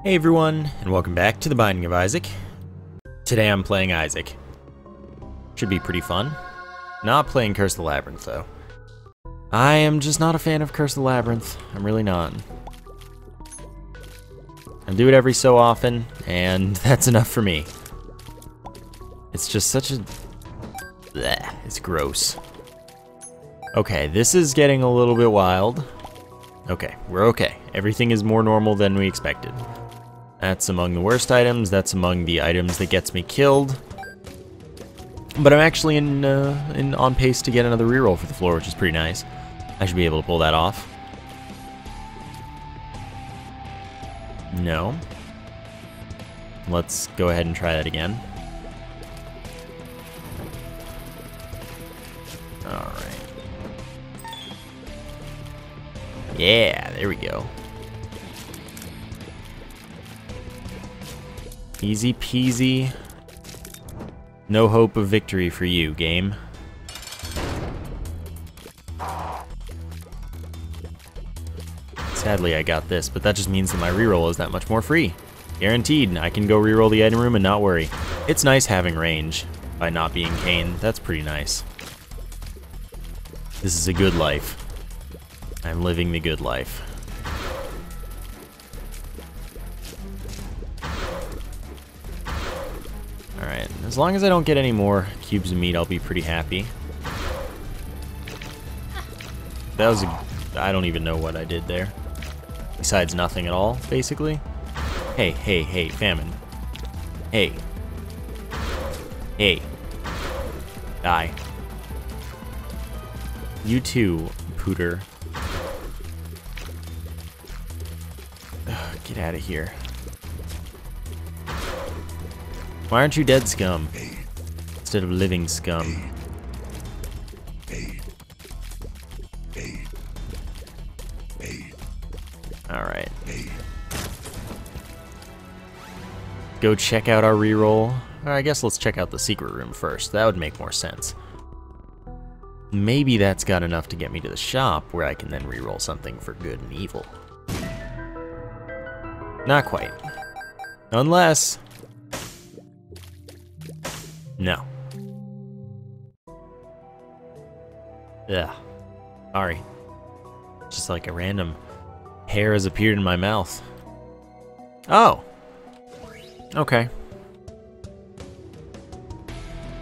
Hey everyone, and welcome back to The Binding of Isaac. Today I'm playing Isaac. Should be pretty fun. Not playing Curse of the Labyrinth though. I am just not a fan of Curse of the Labyrinth. I'm really not. I do it every so often, and that's enough for me. It's just such a... bleh, it's gross. Okay, this is getting a little bit wild. Okay, we're okay. Everything is more normal than we expected. That's among the worst items, that's among the items that gets me killed. But I'm actually on pace to get another reroll for the floor, which is pretty nice. I should be able to pull that off. No. Let's go ahead and try that again. Alright. Yeah, there we go. Easy peasy. No hope of victory for you, game. Sadly, I got this, but that just means that my reroll is that much more free. Guaranteed, I can go reroll the item room and not worry. It's nice having range by not being Cain. That's pretty nice. This is a good life. I'm living the good life. Alright, as long as I don't get any more cubes of meat, I'll be pretty happy. That was a... I don't even know what I did there. Besides nothing at all, basically. Hey, hey, hey, famine. Hey. Hey. Die. You too, Pooter. Ugh, get out of here. Why aren't you dead, scum? Instead of living scum. Alright. Go check out our reroll. Or I guess let's check out the secret room first. That would make more sense. Maybe that's got enough to get me to the shop where I can then reroll something for good and evil. Not quite. Unless... no. Yeah. Sorry. Just like a random hair has appeared in my mouth. Oh. Okay.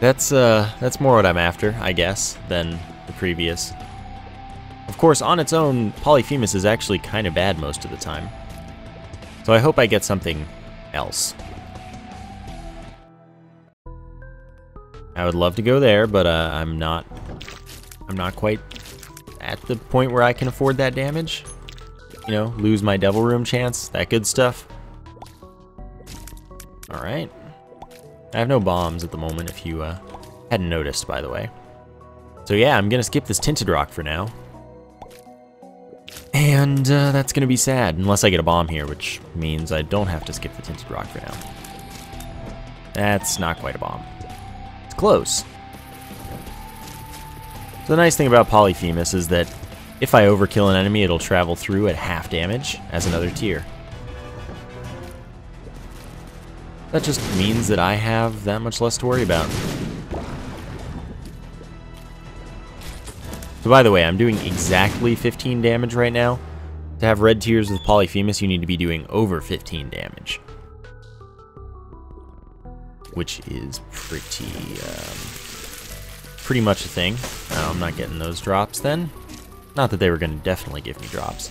That's more what I'm after, I guess, than the previous. Of course, on its own, Polyphemus is actually kind of bad most of the time. So I hope I get something else. I would love to go there, but I'm not quite at the point where I can afford that damage. You know, lose my Devil Room chance, that good stuff. Alright. I have no bombs at the moment, if you hadn't noticed, by the way. So yeah, I'm gonna skip this Tinted Rock for now. And that's gonna be sad, unless I get a bomb here, which means I don't have to skip the Tinted Rock for now. That's not quite a bomb. Close. So the nice thing about Polyphemus is that if I overkill an enemy, it'll travel through at half damage as another tier. That just means that I have that much less to worry about. So by the way, I'm doing exactly 15 damage right now. To have red tiers with Polyphemus, you need to be doing over 15 damage. Which is pretty much a thing. Oh, I'm not getting those drops then. Not that they were going to definitely give me drops.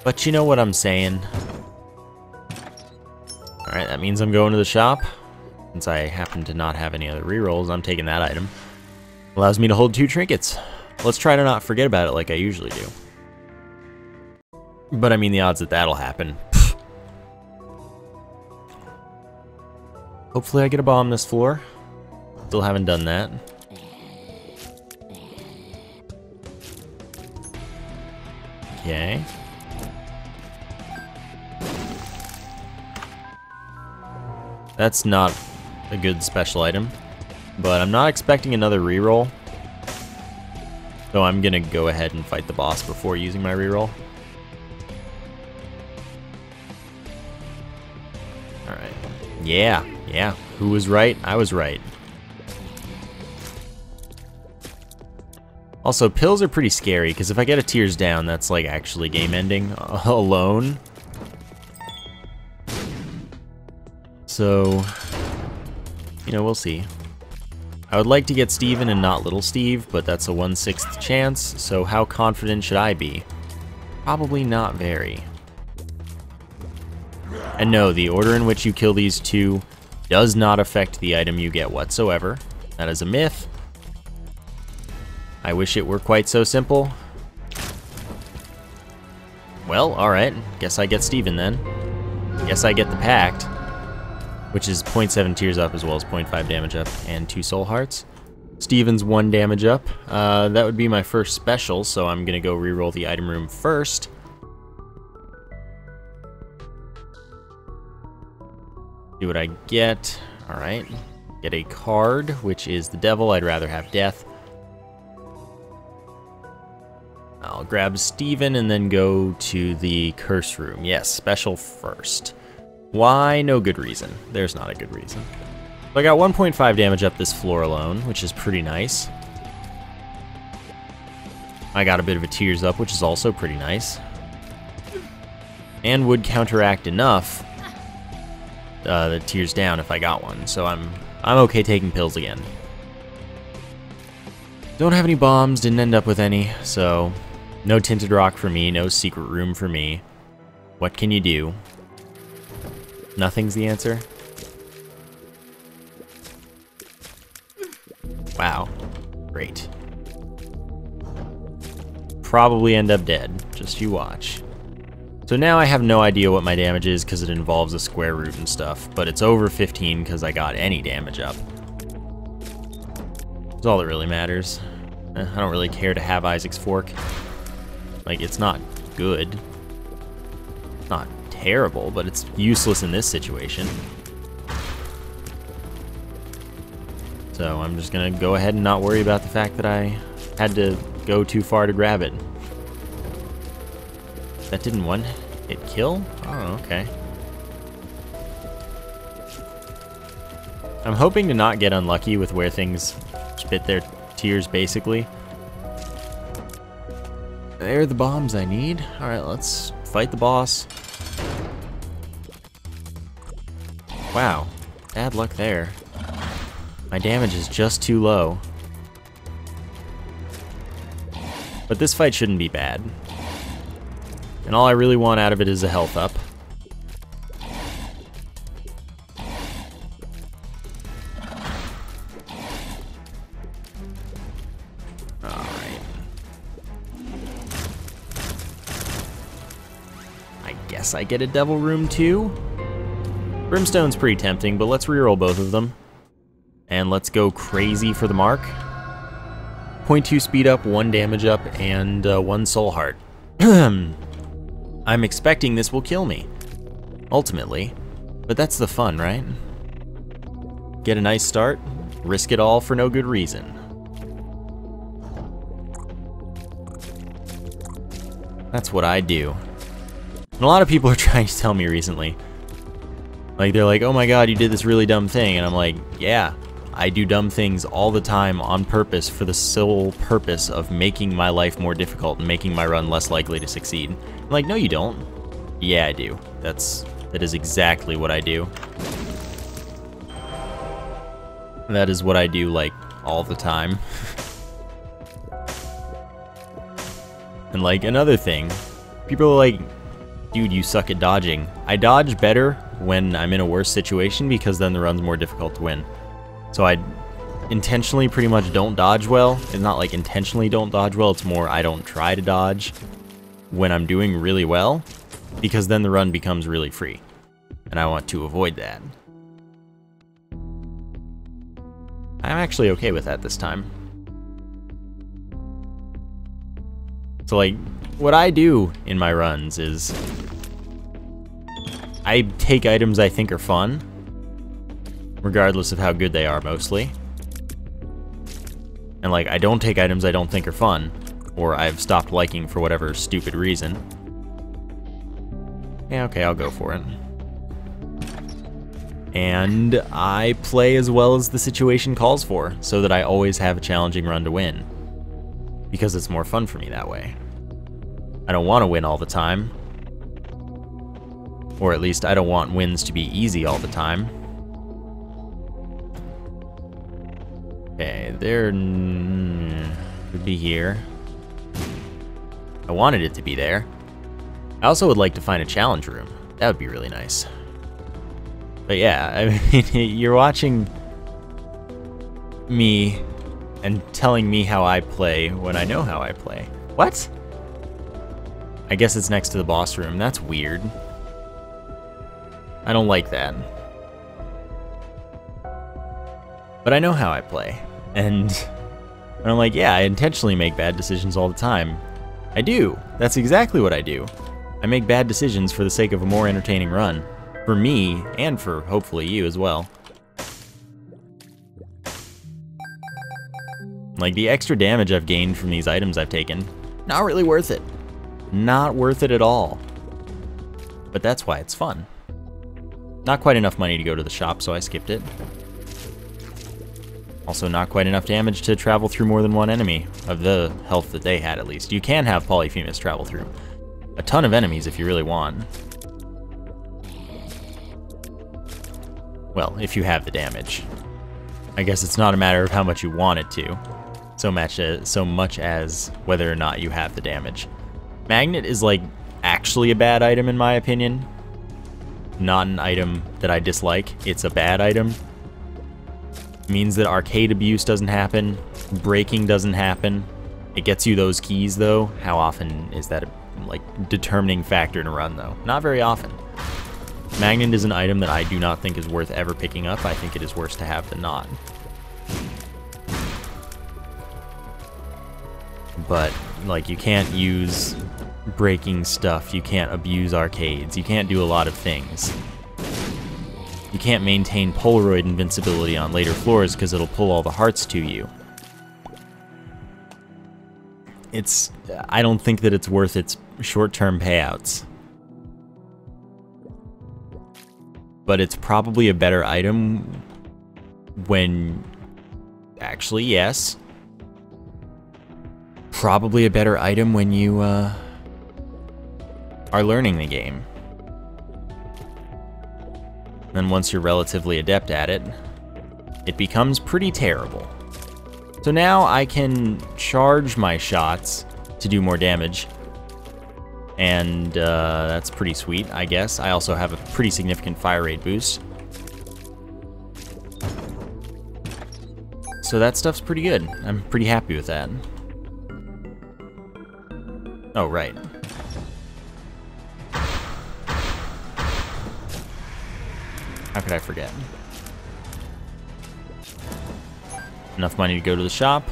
But you know what I'm saying. Alright, that means I'm going to the shop. Since I happen to not have any other rerolls, I'm taking that item. Allows me to hold 2 trinkets. Let's try to not forget about it like I usually do. But I mean, the odds that that'll happen. Hopefully I get a bomb this floor. Still haven't done that. Okay. That's not a good special item, but I'm not expecting another reroll. So I'm gonna go ahead and fight the boss before using my reroll. Alright. Yeah, yeah. Who was right? I was right. Also, pills are pretty scary, because if I get a tears down, that's like actually game ending alone. So, you know, we'll see. I would like to get Steven and not Little Steve, but that's a 1/6 chance, so how confident should I be? Probably not very. And no, the order in which you kill these two does not affect the item you get whatsoever. That is a myth. I wish it were quite so simple. Well, alright. Guess I get Steven then. Guess I get the Pact, which is 0.7 tears up as well as 0.5 damage up and 2 soul hearts. Steven's 1 damage up. That would be my first special, so I'm gonna go reroll the item room first. See what I get. Alright. Get a card, which is the devil. I'd rather have death. I'll grab Steven and then go to the curse room. Yes, special first. Why? No good reason. There's not a good reason. So I got 1.5 damage up this floor alone, which is pretty nice. I got a bit of a tears up, which is also pretty nice. And would counteract enough the tears down if I got one. So I'm okay taking pills again. Don't have any bombs, didn't end up with any, so no tinted rock for me, no secret room for me. What can you do? Nothing's the answer? Wow. Great. Probably end up dead. Just you watch. So now I have no idea what my damage is because it involves a square root and stuff, but it's over 15 because I got any damage up. That's all that really matters. I don't really care to have Isaac's fork. Like, it's not good. It's not terrible, but it's useless in this situation. So I'm just gonna go ahead and not worry about the fact that I had to go too far to grab it. That didn't one-hit kill? Oh, okay. I'm hoping to not get unlucky with where things spit their tears, basically. They're the bombs I need. Alright, let's fight the boss. Wow, bad luck there. My damage is just too low. But this fight shouldn't be bad. And all I really want out of it is a health up. Alright. I guess I get a devil room too? Brimstone's pretty tempting, but let's reroll both of them. And let's go crazy for the mark. 0.2 speed up, 1 damage up, and 1 soul heart. I'm expecting this will kill me, ultimately, but that's the fun, right? Get a nice start, risk it all for no good reason. That's what I do. And a lot of people are trying to tell me recently, like, they're like, oh my god, you did this really dumb thing, and I'm like, yeah, I do dumb things all the time on purpose for the sole purpose of making my life more difficult and making my run less likely to succeed. I'm like, no you don't. Yeah, I do. That is exactly what I do. That is what I do, like, all the time. And, like, another thing, people are like, dude, you suck at dodging. I dodge better when I'm in a worse situation because then the run's more difficult to win. So I intentionally pretty much don't dodge well. It's not like intentionally don't dodge well, it's more I don't try to dodge when I'm doing really well, because then the run becomes really free. And I want to avoid that. I'm actually okay with that this time. So, like, what I do in my runs is I take items I think are fun, regardless of how good they are, mostly. And, like, I don't take items I don't think are fun, or I've stopped liking for whatever stupid reason. Yeah, okay, I'll go for it. And I play as well as the situation calls for, so that I always have a challenging run to win. Because it's more fun for me that way. I don't want to win all the time. Or at least I don't want wins to be easy all the time. Okay, there would be here. I wanted it to be there. I also would like to find a challenge room. That would be really nice. But yeah, I mean, you're watching me and telling me how I play when I know how I play. What? I guess it's next to the boss room. That's weird. I don't like that. But I know how I play. And I'm like, yeah, I intentionally make bad decisions all the time. I do. That's exactly what I do. I make bad decisions for the sake of a more entertaining run. For me, and for hopefully you as well. Like, the extra damage I've gained from these items I've taken, not really worth it. Not worth it at all. But that's why it's fun. Not quite enough money to go to the shop, so I skipped it. Also not quite enough damage to travel through more than one enemy, of the health that they had at least. You can have Polyphemus travel through a ton of enemies if you really want. Well, if you have the damage. I guess it's not a matter of how much you want it to, so much as whether or not you have the damage. Magnet is like actually a bad item in my opinion. Not an item that I dislike, it's a bad item. It means that arcade abuse doesn't happen, breaking doesn't happen. It gets you those keys though. How often is that a determining factor in a run though? Not very often. Magnet is an item that I do not think is worth ever picking up. I think it is worse to have than not. But, like, you can't use breaking stuff, you can't abuse arcades, you can't do a lot of things. You can't maintain Polaroid invincibility on later floors because it'll pull all the hearts to you. I don't think that it's worth its short-term payouts. But it's probably a better item when... Actually, yes. Probably a better item when you are learning the game. Then once you're relatively adept at it, it becomes pretty terrible. So now I can charge my shots to do more damage. And that's pretty sweet, I guess. I also have a pretty significant fire rate boost. So that stuff's pretty good. I'm pretty happy with that. Oh, right. How could I forget? Enough money to go to the shop.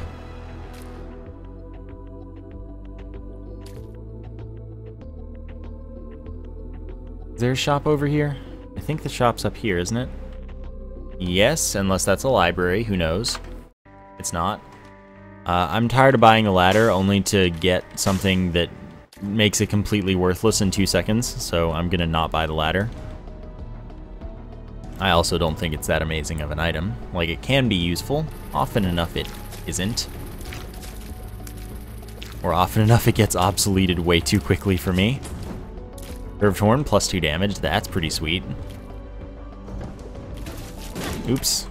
Is there a shop over here? I think the shop's up here, isn't it? Yes, unless that's a library, who knows? It's not. I'm tired of buying a ladder only to get something that makes it completely worthless in 2 seconds, so I'm gonna not buy the ladder. I also don't think it's that amazing of an item. Like, it can be useful. Often enough it isn't. Or often enough it gets obsoleted way too quickly for me. Curved Horn, plus 2 damage. That's pretty sweet. Oops.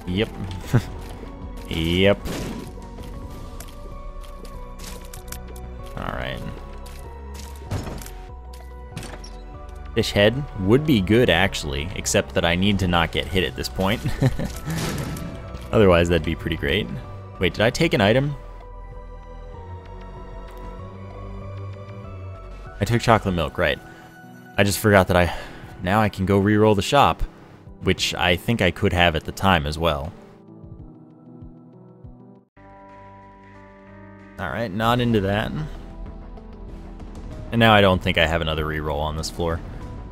Yep. Yep. Alright. Fish head would be good, actually, except that I need to not get hit at this point. Otherwise, that'd be pretty great. Wait, did I take an item? I took chocolate milk, right. I just forgot that now I can go re-roll the shop, which I think I could have at the time as well. Alright, not into that. And now I don't think I have another re-roll on this floor.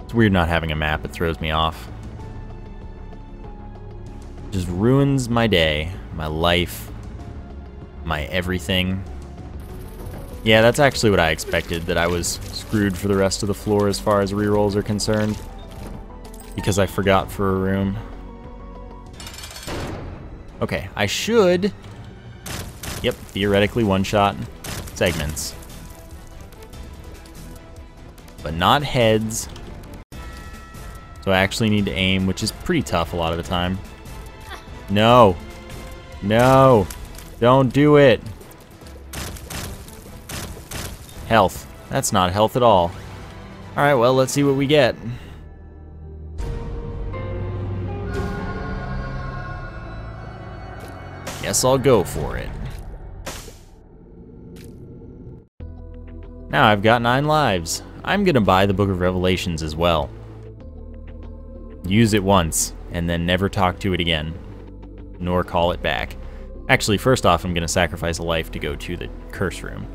It's weird not having a map, it throws me off. Just ruins my day, my life, my everything. Yeah, that's actually what I expected, that I was screwed for the rest of the floor as far as re-rolls are concerned. because I forgot for a room. Okay, I should... Yep, theoretically one-shot segments. But not heads. So I actually need to aim, which is pretty tough a lot of the time. No! No! Don't do it! Health. That's not health at all. Alright, well, let's see what we get. Guess I'll go for it. Now I've got 9 lives. I'm gonna buy the Book of Revelations as well. Use it once, and then never talk to it again. Nor call it back. Actually, first off, I'm gonna sacrifice a life to go to the curse room.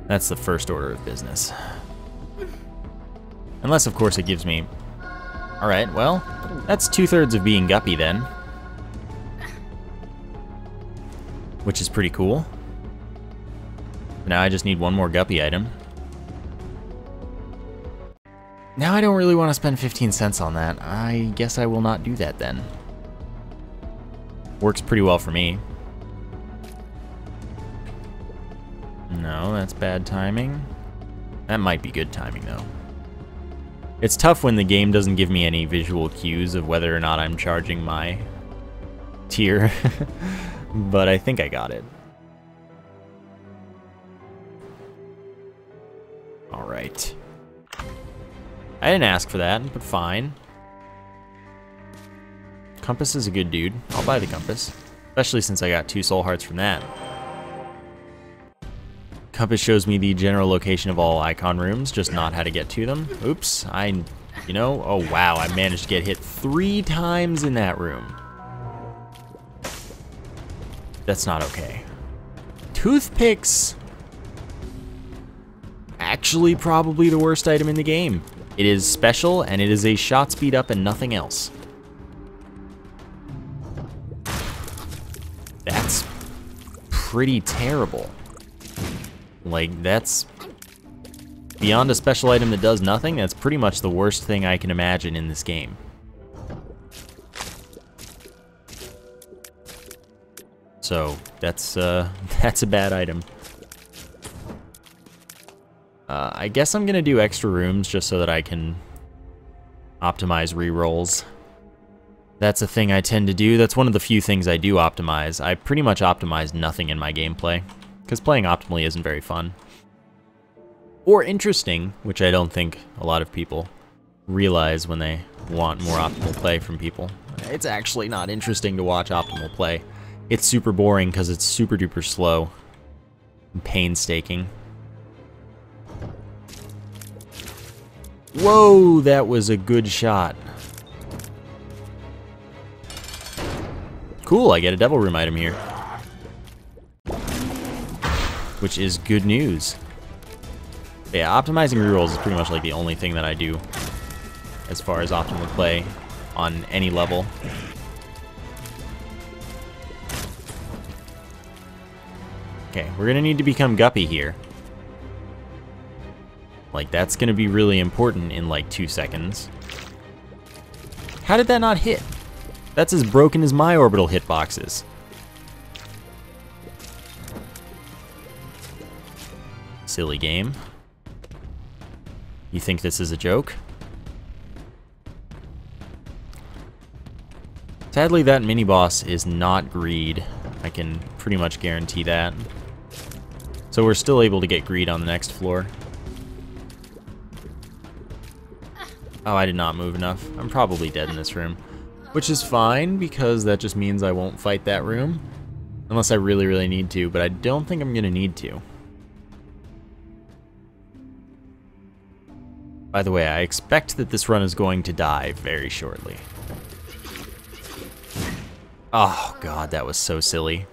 That's the first order of business. Unless, of course, it gives me... Alright, well, that's 2/3 of being Guppy then. Which is pretty cool. Now I just need one more Guppy item. Now I don't really want to spend 15 cents on that. I guess I will not do that then. Works pretty well for me. No, that's bad timing. That might be good timing, though. It's tough when the game doesn't give me any visual cues of whether or not I'm charging my tier. But I think I got it. Alright. I didn't ask for that, but fine. Compass is a good dude. I'll buy the compass. Especially since I got 2 soul hearts from that. Compass shows me the general location of all icon rooms, just not how to get to them. Oops, you know, oh wow, I managed to get hit 3 times in that room. That's not okay. Toothpicks! Actually, probably the worst item in the game. It is special, and it is a shot speed up and nothing else. That's pretty terrible. Like, that's beyond a special item that does nothing. That's pretty much the worst thing I can imagine in this game. So that's a bad item. I guess I'm gonna do extra rooms just so that I can optimize rerolls. That's a thing I tend to do. That's one of the few things I do optimize. I pretty much optimize nothing in my gameplay, because playing optimally isn't very fun. Or interesting, which I don't think a lot of people realize when they want more optimal play from people. It's actually not interesting to watch optimal play. It's super boring because it's super duper slow and painstaking. Whoa, that was a good shot. Cool, I get a Devil Room item here. Which is good news. Yeah, optimizing rerolls is pretty much like the only thing that I do as far as optimal play on any level. Okay, we're gonna need to become Guppy here. Like, that's gonna be really important in like 2 seconds. How did that not hit? That's as broken as my orbital hitboxes. Silly game. You think this is a joke? Sadly, that mini-boss is not greed. I can pretty much guarantee that. So we're still able to get greed on the next floor. Oh, I did not move enough. I'm probably dead in this room. Which is fine, because that just means I won't fight that room. Unless I really, really need to, but I don't think I'm gonna need to. By the way, I expect that this run is going to die very shortly. Oh god, that was so silly.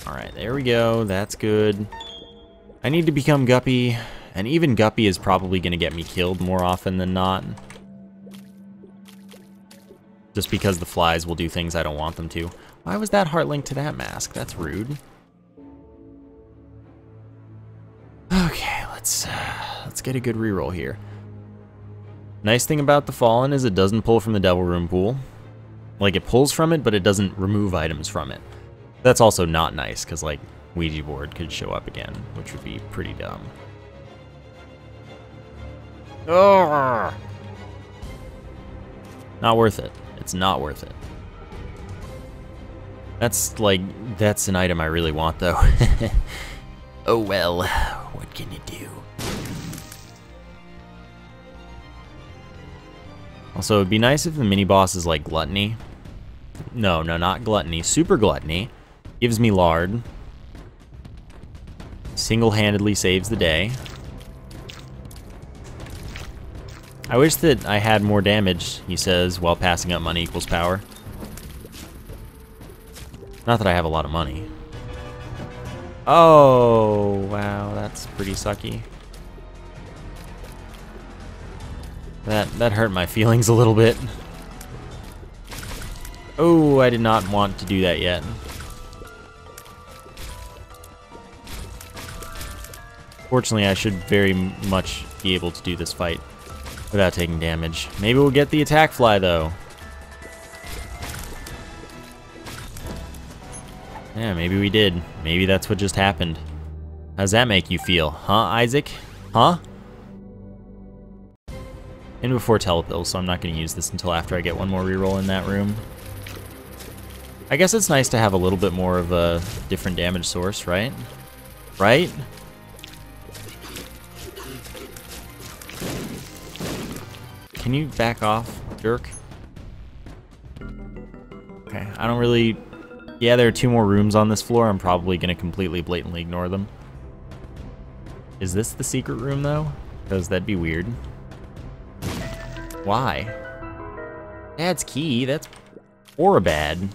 Alright, there we go, that's good. I need to become Guppy, and even Guppy is probably going to get me killed more often than not. just because the flies will do things I don't want them to. Why was that heart linked to that mask? That's rude. Okay, let's get a good reroll here. Nice thing about the Fallen is it doesn't pull from the Devil Room pool. Like, it pulls from it, but it doesn't remove items from it. That's also not nice, because, like, Ouija board could show up again, which would be pretty dumb. Oh! Not worth it. It's not worth it. That's, like, that's an item I really want, though. Oh well, what can you do? Also, it'd be nice if the mini-boss is like Gluttony. No, not Gluttony. Super Gluttony. Gives me lard. Single-handedly saves the day. I wish that I had more damage, he says, while passing up money equals power. Not that I have a lot of money. Oh, wow, that's pretty sucky. That hurt my feelings a little bit. Oh, I did not want to do that yet. Fortunately, I should very much be able to do this fight without taking damage. Maybe we'll get the attack fly, though. Yeah, maybe we did. Maybe that's what just happened. How's that make you feel, huh, Isaac? Huh? And before telepills, so I'm not going to use this until after I get one more reroll in that room. I guess it's nice to have a little bit more of a different damage source, right? Right? Can you back off, jerk? Okay, I don't really... Yeah, there are 2 more rooms on this floor. I'm probably going to completely blatantly ignore them. Is this the secret room, though? Because that'd be weird. Why? Dad's key, that's bad.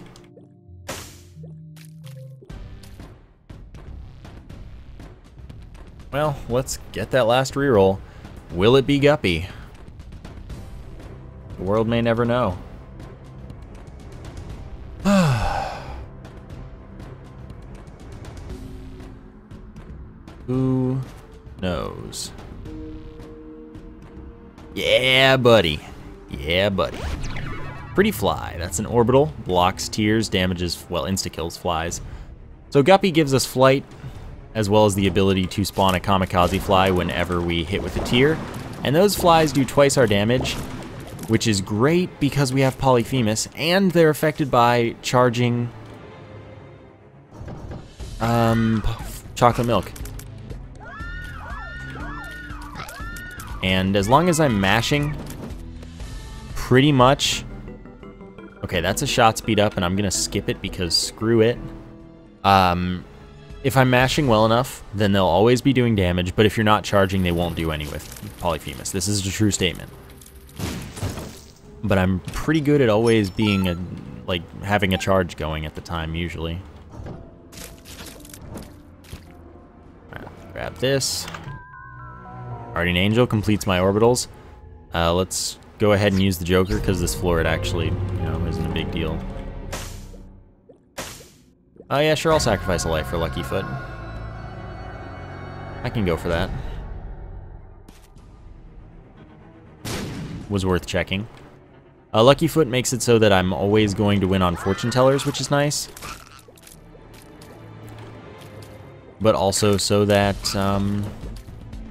Well, let's get that last reroll. Will it be Guppy? The world may never know. Who knows? Yeah, buddy. Yeah, buddy. Pretty Fly. That's an orbital. Blocks tears, damages, well, insta-kills flies. So Guppy gives us flight, as well as the ability to spawn a kamikaze fly whenever we hit with a tear. And those flies do twice our damage, which is great because we have Polyphemus, and they're affected by charging chocolate milk. And as long as I'm mashing, pretty much... Okay, that's a shot speed up, and I'm going to skip it because screw it. If I'm mashing well enough, then they'll always be doing damage, but if you're not charging, they won't do any with Polyphemus. This is a true statement. But I'm pretty good at always being, like, having a charge going at the time, usually. Alright, grab this. Guardian Angel completes my orbitals. Let's go ahead and use the Joker, because this floor, it actually, you know, isn't a big deal. Oh yeah, sure, I'll sacrifice a life for Lucky Foot. I can go for that. Was worth checking. Lucky Foot makes it so that I'm always going to win on Fortune Tellers, which is nice. But also so that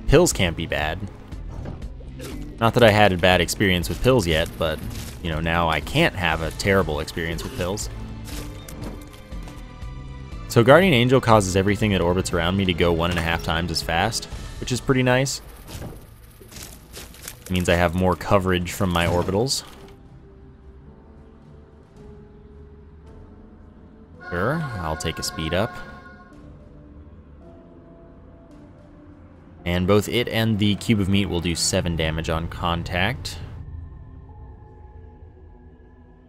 pills can't be bad. Not that I had a bad experience with pills yet, but, you know, now I can't have a terrible experience with pills. So Guardian Angel causes everything that orbits around me to go 1.5 times as fast, which is pretty nice. It means I have more coverage from my orbitals. Sure, I'll take a speed up. And both it and the Cube of Meat will do 7 damage on contact.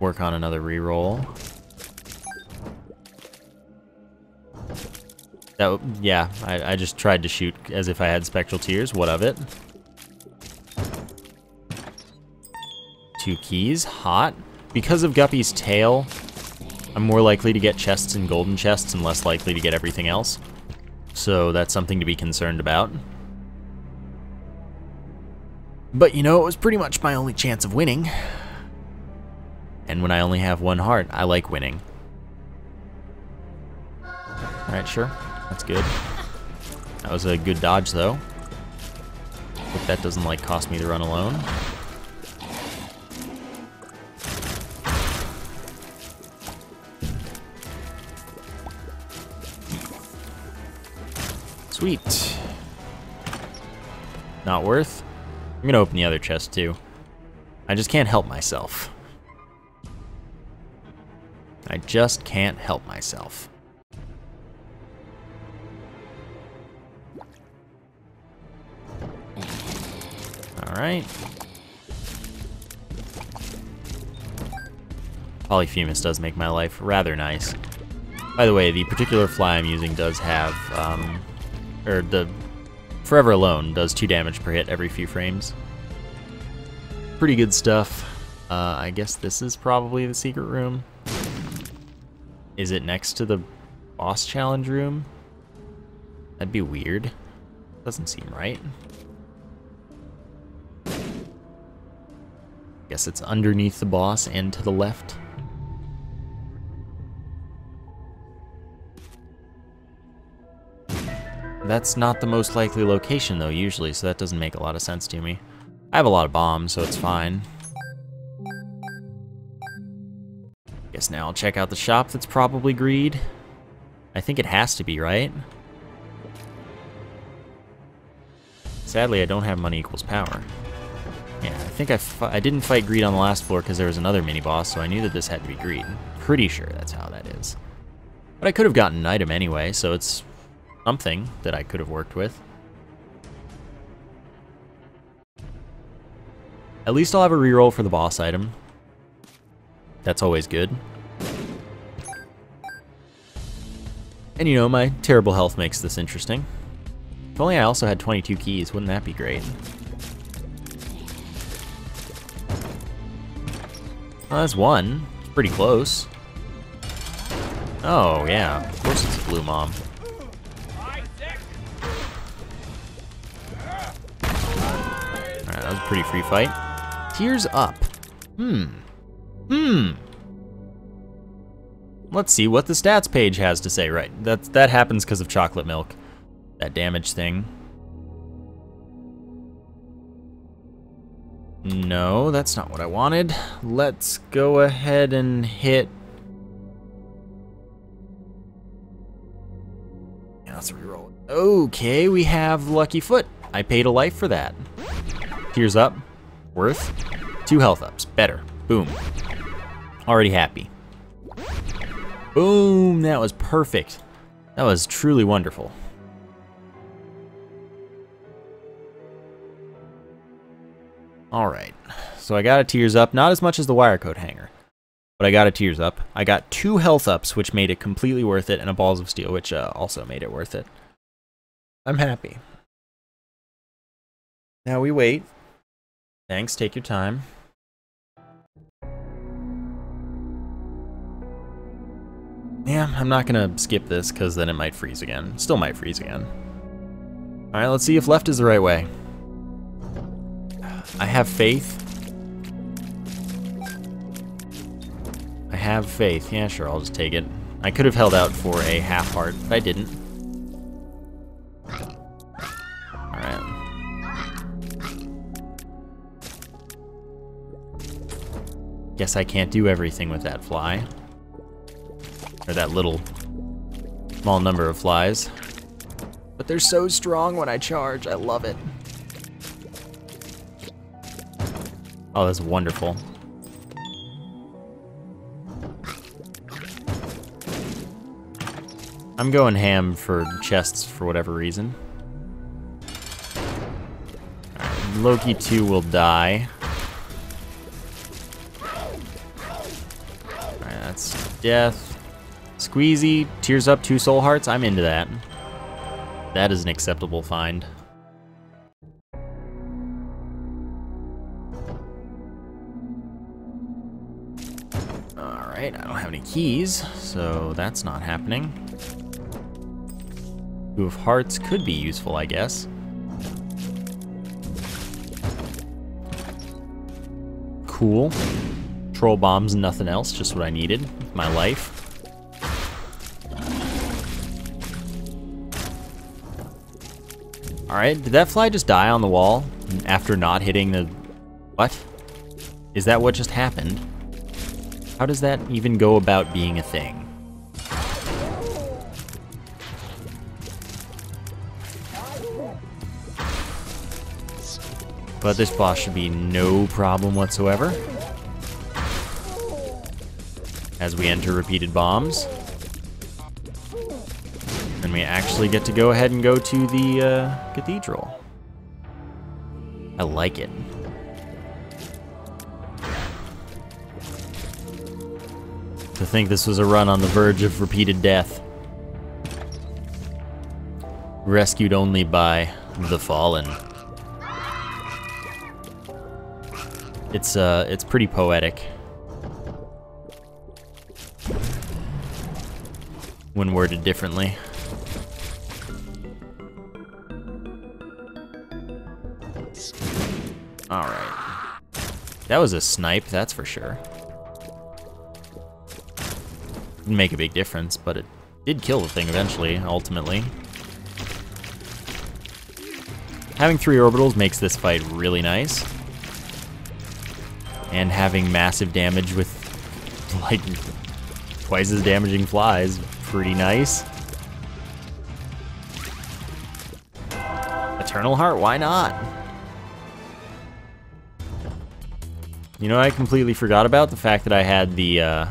Work on another reroll. That, yeah, I just tried to shoot as if I had Spectral Tears. What of it? 2 keys. Hot. because of Guppy's tail, I'm more likely to get chests and golden chests and less likely to get everything else. So that's something to be concerned about. But you know, it was pretty much my only chance of winning. And when I only have one heart, I like winning. Alright, sure. That's good. That was a good dodge, though. Hope that doesn't, like, cost me the run alone. Sweet. Not worth. I'm gonna open the other chest, too. I just can't help myself. I just can't help myself. Alright. Polyphemus does make my life rather nice. By the way, the particular fly I'm using does have, or the Forever Alone does 2 damage per hit every few frames. Pretty good stuff. I guess this is probably the secret room. Is it next to the boss challenge room? That'd be weird. Doesn't seem right. Guess it's underneath the boss and to the left. That's not the most likely location though, usually, so that doesn't make a lot of sense to me. I have a lot of bombs, so it's fine. Guess now I'll check out the shop that's probably greed. I think it has to be, right? Sadly, I don't have money equals power. Yeah, I think I didn't fight greed on the last floor because there was another mini-boss, so I knew that this had to be greed. Pretty sure that's how that is. But I could have gotten an item anyway, so it's something that I could have worked with. At least I'll have a reroll for the boss item. That's always good. And you know, my terrible health makes this interesting. If only I also had 22 keys, wouldn't that be great? Well, that's one. It's pretty close. Oh, yeah. Of course it's a blue mom. Alright, that was a pretty free fight. Tears up. Let's see what the stats page has to say. Right, that happens because of chocolate milk. That damage thing. No, that's not what I wanted. Let's go ahead and hit... Yeah, let's reroll it. Okay, we have Lucky Foot. I paid a life for that. Tears up. Worth. 2 health ups. Better. Boom. Already happy. Boom! That was perfect. That was truly wonderful. Alright, so I got a tears up, not as much as the wire coat hanger, but I got a tears up. I got 2 health ups, which made it completely worth it, and a balls of steel, which also made it worth it. I'm happy. Now we wait. Thanks, take your time. Yeah, I'm not gonna skip this, because then it might freeze again. Still might freeze again. Alright, let's see if left is the right way. I have faith. I have faith. Yeah, sure, I'll just take it. I could have held out for a half heart, but I didn't. Alright. Guess I can't do everything with that fly. Or that little small number of flies. But they're so strong when I charge. I love it. Oh, that's wonderful. I'm going ham for chests for whatever reason. Right, Loki 2 will die. Alright, that's death. Squeezy, tears up 2 soul hearts. I'm into that. That is an acceptable find. Alright, I don't have any keys, so that's not happening. Two of Hearts could be useful, I guess. Cool. Troll bombs and nothing else, just what I needed with my life. Alright, did that fly just die on the wall after not hitting the... What? Is that what just happened? How does that even go about being a thing? But this boss should be no problem whatsoever. As we enter repeated bombs. And we actually get to go ahead and go to the cathedral. I like it. To think this was a run on the verge of repeated death. Rescued only by the fallen. It's pretty poetic. When worded differently. Alright. That was a snipe, that's for sure. Didn't make a big difference, but it did kill the thing eventually, ultimately. Having 3 orbitals makes this fight really nice. And having massive damage with, like, twice as damaging flies, pretty nice. Eternal Heart, why not? You know, I completely forgot about the fact that I had the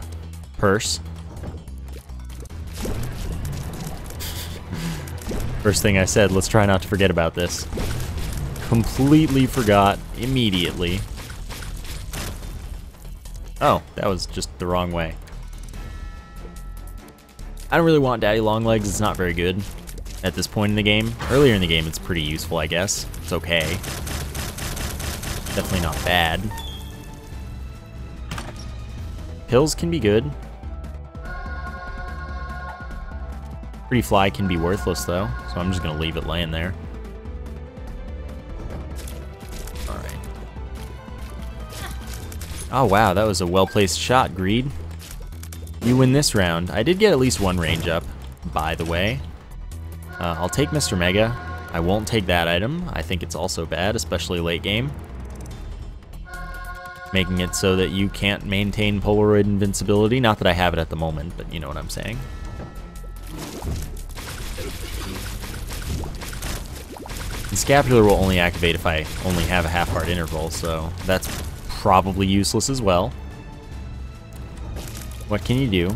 purse. First thing I said, let's try not to forget about this. Completely forgot immediately. Oh, that was just the wrong way. I don't really want Daddy Longlegs, it's not very good at this point in the game. Earlier in the game it's pretty useful, I guess. It's okay. Definitely not bad. Pills can be good. Pretty Fly can be worthless though, so I'm just gonna leave it laying there. Alright. Oh wow, that was a well-placed shot, Greed. You win this round. I did get at least 1 range up, by the way. I'll take Mr. Mega. I won't take that item. I think it's also bad, especially late game. Making it so that you can't maintain Polaroid invincibility. Not that I have it at the moment, but you know what I'm saying. The Scapular will only activate if I only have a half-heart interval, so that's probably useless as well. What can you do?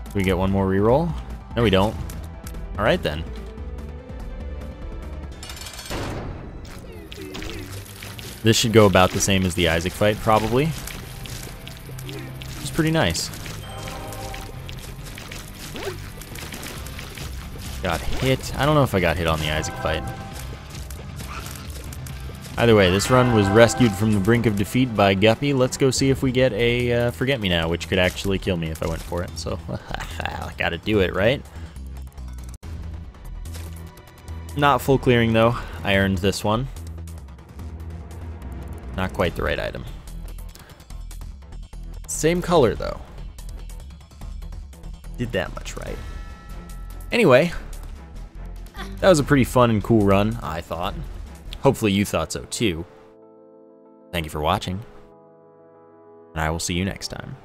Do we get 1 more reroll? No, we don't. Alright then. This should go about the same as the Isaac fight, probably. It's pretty nice. Got hit. I don't know if I got hit on the Isaac fight. Either way, this run was rescued from the brink of defeat by Guppy. Let's go see if we get a Forget-Me-Now, which could actually kill me if I went for it. So, I gotta do it, right? Not full clearing, though. I earned this one. Not quite the right item. Same color, though. Did that much right. Anyway, that was a pretty fun and cool run, I thought. Hopefully you thought so too. Thank you for watching, and I will see you next time.